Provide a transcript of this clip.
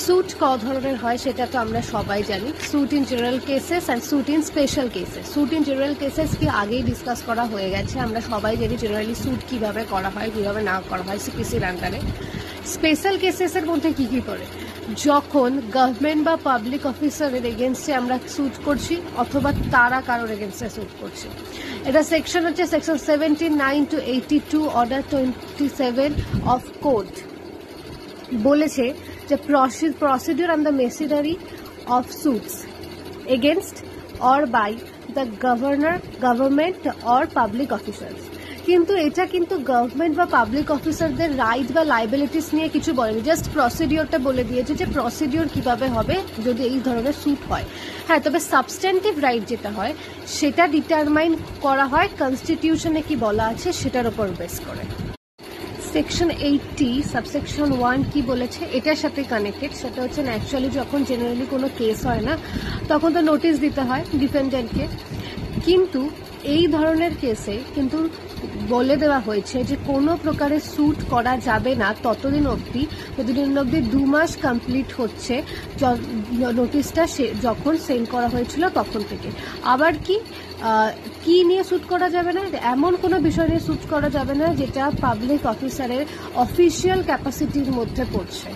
Sweet ক ধরনের হয় সেটা তো আমরা সবাই জানি। Suit in general cases and suit in special cases. Suit in general cases কি আগেই ডিসকাস করা হয়ে গেছে, আমরা সবাই জানি জেনারেলি স্যুট কীভাবে করা হয়, কীভাবে না করা হয় সিপিসির আন্ডারে। স্পেশাল কেসেসের মধ্যে কী কী পড়ে? যখন গভর্নমেন্ট বা পাবলিক অফিসারের এগেনস্টে আমরা স্যুট করছি অথবা তারা কারোর এগেনস্টে স্যুট করছি। এটা সেকশন হচ্ছে section 79 to 82 order 27 of code. বলেছে যে procedure and the machinery of suits against or by the government or public officials। কিন্তু এটা কিন্তু গভর্নমেন্ট বা পাবলিক অফিসারদের রাইট বা লাইবিলিটিস নিয়ে কিছু বলেনি, জাস্ট প্রসিডিওরটা বলে দিয়েছে যে প্রসিডিওর কিভাবে হবে যদি এই ধরনের স্যুট হয়। হ্যাঁ, তবে সাবস্ট্যান্টিভ রাইট যেটা হয় সেটা ডিটারমাইন করা হয় কনস্টিটিউশনে কি বলা আছে সেটার উপর বেস করে। সেকশন 80 সাবসেকশন 1 কি বলেছে এটার সাথে কানেক্টেড, সেটা হচ্ছে অ্যাকচুয়ালি যখন জেনারেলি কোনো কেস হয় না তখন তো নোটিশ দিতে হয় ডিফেন্ডেন্টকে, কিন্তু এই ধরনের কেসে কিন্তু বলে দেওয়া হয়েছে যে কোনো প্রকারের স্যুট করা যাবে না যতদিন অবধি 2 মাস কমপ্লিট হচ্ছে নোটিশটা যখন সেন্ড করা হয়েছিল তখন থেকে। আবার কি নিয়ে স্যুট করা যাবে না? এমন কোনো বিষয় নিয়ে স্যুট করা যাবে না যেটা পাবলিক অফিসারের অফিসিয়াল ক্যাপাসিটির মধ্যে পড়ছে।